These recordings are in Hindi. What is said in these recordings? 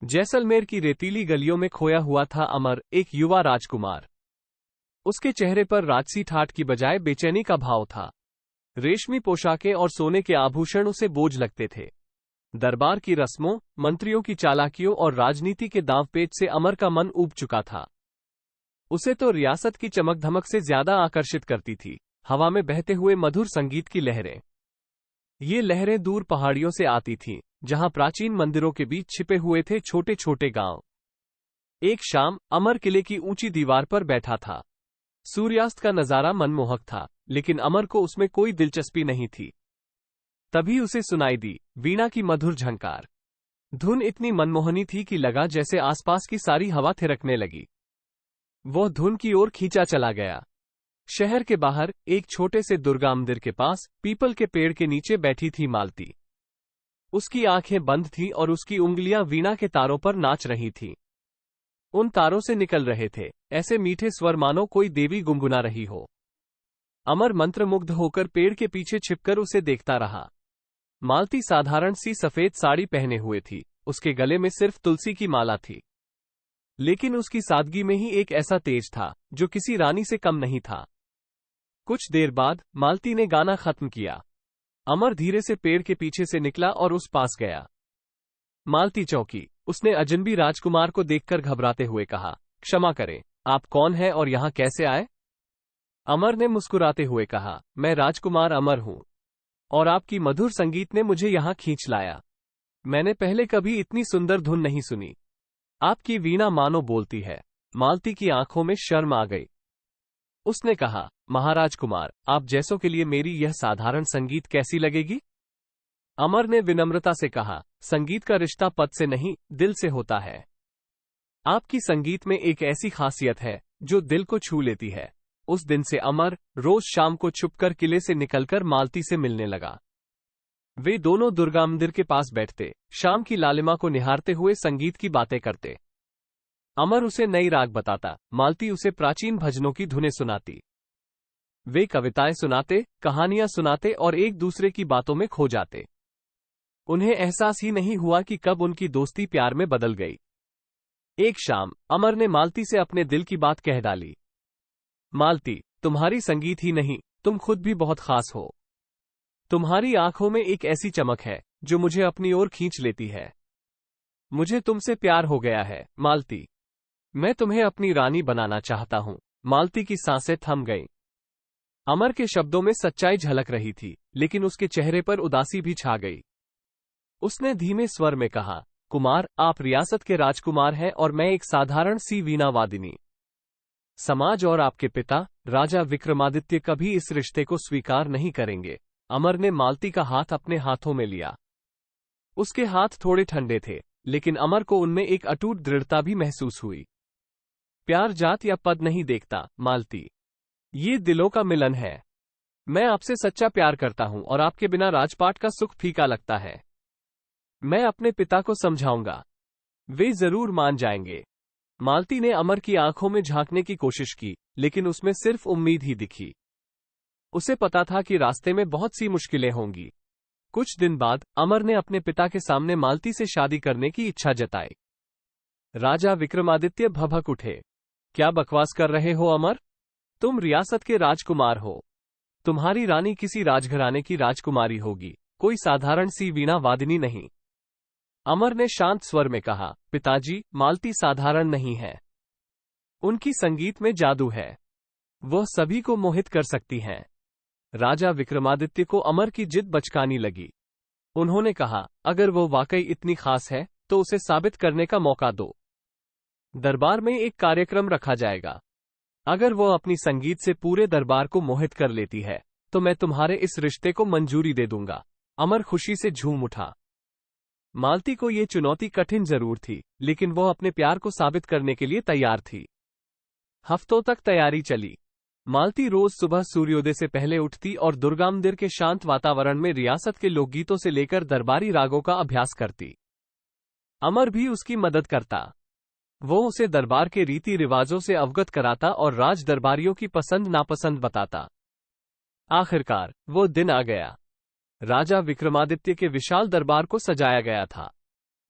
जैसलमेर की रेतीली गलियों में खोया हुआ था अमर, एक युवा राजकुमार। उसके चेहरे पर राजसी ठाठ की बजाय बेचैनी का भाव था। रेशमी पोशाकें और सोने के आभूषण उसे बोझ लगते थे। दरबार की रस्मों, मंत्रियों की चालाकियों और राजनीति के दांवपेच से अमर का मन ऊब चुका था। उसे तो रियासत की चमक धमक से ज्यादा आकर्षित करती थी हवा में बहते हुए मधुर संगीत की लहरें। ये लहरें दूर पहाड़ियों से आती थीं, जहां प्राचीन मंदिरों के बीच छिपे हुए थे छोटे छोटे गांव। एक शाम अमर किले की ऊंची दीवार पर बैठा था। सूर्यास्त का नजारा मनमोहक था, लेकिन अमर को उसमें कोई दिलचस्पी नहीं थी। तभी उसे सुनाई दी वीणा की मधुर झंकार। धुन इतनी मनमोहनी थी कि लगा जैसे आसपास की सारी हवा थिरकने लगी। वो धुन की ओर खींचा चला गया। शहर के बाहर एक छोटे से दुर्गा मंदिर के पास पीपल के पेड़ के नीचे बैठी थी मालती। उसकी आंखें बंद थीं और उसकी उंगलियां वीणा के तारों पर नाच रही थीं। उन तारों से निकल रहे थे ऐसे मीठे स्वर मानो कोई देवी गुनगुना रही हो। अमर मंत्रमुग्ध होकर पेड़ के पीछे छिपकर उसे देखता रहा। मालती साधारण सी सफेद साड़ी पहने हुए थी, उसके गले में सिर्फ तुलसी की माला थी। लेकिन उसकी सादगी में ही एक ऐसा तेज था जो किसी रानी से कम नहीं था। कुछ देर बाद मालती ने गाना खत्म किया। अमर धीरे से पेड़ के पीछे से निकला और उस पास गया। मालती चौंकी। उसने अजनबी राजकुमार को देखकर घबराते हुए कहा, क्षमा करें, आप कौन हैं और यहां कैसे आए? अमर ने मुस्कुराते हुए कहा, मैं राजकुमार अमर हूं और आपकी मधुर संगीत ने मुझे यहां खींच लाया। मैंने पहले कभी इतनी सुंदर धुन नहीं सुनी। आपकी वीणा मानो बोलती है। मालती की आंखों में शर्म आ गई। उसने कहा, महाराज कुमार, आप जैसों के लिए मेरी यह साधारण संगीत कैसी लगेगी? अमर ने विनम्रता से कहा, संगीत का रिश्ता पद से नहीं, दिल से होता है। आपकी संगीत में एक ऐसी खासियत है जो दिल को छू लेती है। उस दिन से अमर रोज शाम को छुपकर किले से निकलकर मालती से मिलने लगा। वे दोनों दुर्गा मंदिर के पास बैठते, शाम की लालिमा को निहारते हुए संगीत की बातें करते। अमर उसे नई राग बताता, मालती उसे प्राचीन भजनों की धुनें सुनाती। वे कविताएं सुनाते, कहानियां सुनाते और एक दूसरे की बातों में खो जाते। उन्हें एहसास ही नहीं हुआ कि कब उनकी दोस्ती प्यार में बदल गई। एक शाम अमर ने मालती से अपने दिल की बात कह डाली। मालती, तुम्हारी संगीत ही नहीं, तुम खुद भी बहुत खास हो। तुम्हारी आंखों में एक ऐसी चमक है जो मुझे अपनी ओर खींच लेती है। मुझे तुमसे प्यार हो गया है, मालती। मैं तुम्हें अपनी रानी बनाना चाहता हूं। मालती की सांसें थम गईं। अमर के शब्दों में सच्चाई झलक रही थी, लेकिन उसके चेहरे पर उदासी भी छा गई। उसने धीमे स्वर में कहा, कुमार, आप रियासत के राजकुमार हैं और मैं एक साधारण सी वीणा वादिनी। समाज और आपके पिता राजा विक्रमादित्य कभी इस रिश्ते को स्वीकार नहीं करेंगे। अमर ने मालती का हाथ अपने हाथों में लिया। उसके हाथ थोड़े ठंडे थे, लेकिन अमर को उनमें एक अटूट दृढ़ता भी महसूस हुई। प्यार जात या पद नहीं देखता, मालती। ये दिलों का मिलन है। मैं आपसे सच्चा प्यार करता हूं और आपके बिना राजपाट का सुख फीका लगता है। मैं अपने पिता को समझाऊंगा, वे जरूर मान जाएंगे। मालती ने अमर की आंखों में झांकने की कोशिश की, लेकिन उसमें सिर्फ उम्मीद ही दिखी। उसे पता था कि रास्ते में बहुत सी मुश्किलें होंगी। कुछ दिन बाद अमर ने अपने पिता के सामने मालती से शादी करने की इच्छा जताई। राजा विक्रमादित्य भभक उठे। क्या बकवास कर रहे हो अमर? तुम रियासत के राजकुमार हो। तुम्हारी रानी किसी राजघराने की राजकुमारी होगी, कोई साधारण सी वीणा वादिनी नहीं। अमर ने शांत स्वर में कहा, पिताजी, मालती साधारण नहीं है। उनकी संगीत में जादू है। वह सभी को मोहित कर सकती हैं। राजा विक्रमादित्य को अमर की जिद बचकानी लगी। उन्होंने कहा, अगर वो वाकई इतनी खास है तो उसे साबित करने का मौका दो। दरबार में एक कार्यक्रम रखा जाएगा। अगर वो अपनी संगीत से पूरे दरबार को मोहित कर लेती है तो मैं तुम्हारे इस रिश्ते को मंजूरी दे दूंगा। अमर खुशी से झूम उठा। मालती को ये चुनौती कठिन जरूर थी, लेकिन वो अपने प्यार को साबित करने के लिए तैयार थी। हफ्तों तक तैयारी चली। मालती रोज सुबह सूर्योदय से पहले उठती और दुर्गा मंदिर के शांत वातावरण में रियासत के लोकगीतों से लेकर दरबारी रागों का अभ्यास करती। अमर भी उसकी मदद करता। वो उसे दरबार के रीति रिवाजों से अवगत कराता और राज दरबारियों की पसंद नापसंद बताता। आखिरकार वो दिन आ गया। राजा विक्रमादित्य के विशाल दरबार को सजाया गया था।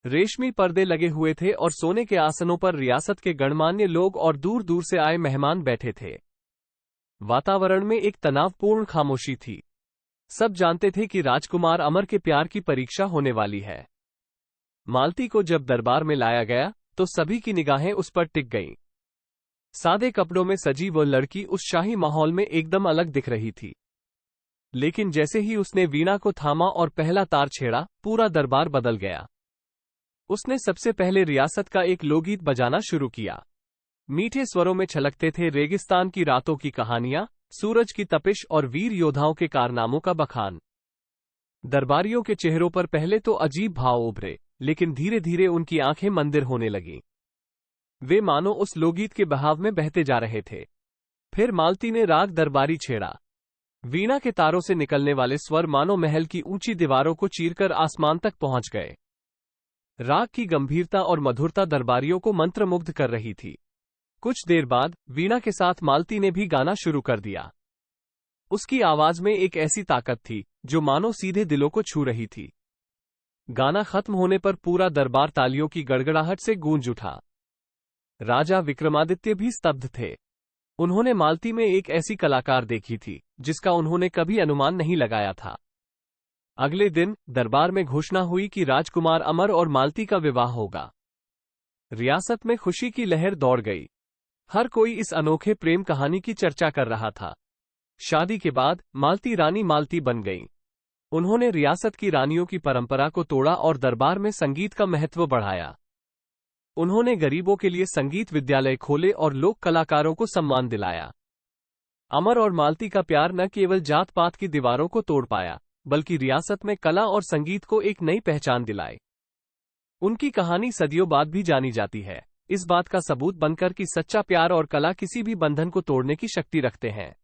रेशमी पर्दे लगे हुए थे और सोने के आसनों पर रियासत के गणमान्य लोग और दूर दूर से आए मेहमान बैठे थे। वातावरण में एक तनावपूर्ण खामोशी थी। सब जानते थे कि राजकुमार अमर के प्यार की परीक्षा होने वाली है। मालती को जब दरबार में लाया गया तो सभी की निगाहें उस पर टिक गईं। सादे कपड़ों में सजी वो लड़की उस शाही माहौल में एकदम अलग दिख रही थी। लेकिन जैसे ही उसने वीणा को थामा और पहला तार छेड़ा, पूरा दरबार बदल गया। उसने सबसे पहले रियासत का एक लोकगीत बजाना शुरू किया। मीठे स्वरों में छलकते थे रेगिस्तान की रातों की कहानियां, सूरज की तपिश और वीर योद्धाओं के कारनामों का बखान। दरबारियों के चेहरों पर पहले तो अजीब भाव उभरे, लेकिन धीरे धीरे उनकी आंखें मंदिर होने लगीं। वे मानो उस लोकगीत के बहाव में बहते जा रहे थे। फिर मालती ने राग दरबारी छेड़ा। वीणा के तारों से निकलने वाले स्वर मानो महल की ऊंची दीवारों को चीरकर आसमान तक पहुंच गए। राग की गंभीरता और मधुरता दरबारियों को मंत्रमुग्ध कर रही थी। कुछ देर बाद वीणा के साथ मालती ने भी गाना शुरू कर दिया। उसकी आवाज में एक ऐसी ताकत थी जो मानो सीधे दिलों को छू रही थी। गाना खत्म होने पर पूरा दरबार तालियों की गड़गड़ाहट से गूंज उठा। राजा विक्रमादित्य भी स्तब्ध थे। उन्होंने मालती में एक ऐसी कलाकार देखी थी जिसका उन्होंने कभी अनुमान नहीं लगाया था। अगले दिन दरबार में घोषणा हुई कि राजकुमार अमर और मालती का विवाह होगा। रियासत में खुशी की लहर दौड़ गई। हर कोई इस अनोखे प्रेम कहानी की चर्चा कर रहा था। शादी के बाद मालती रानी मालती बन गईं। उन्होंने रियासत की रानियों की परंपरा को तोड़ा और दरबार में संगीत का महत्व बढ़ाया। उन्होंने गरीबों के लिए संगीत विद्यालय खोले और लोक कलाकारों को सम्मान दिलाया। अमर और मालती का प्यार न केवल जात पात की दीवारों को तोड़ पाया, बल्कि रियासत में कला और संगीत को एक नई पहचान दिलाई। उनकी कहानी सदियों बाद भी जानी जाती है, इस बात का सबूत बनकर कि सच्चा प्यार और कला किसी भी बंधन को तोड़ने की शक्ति रखते हैं।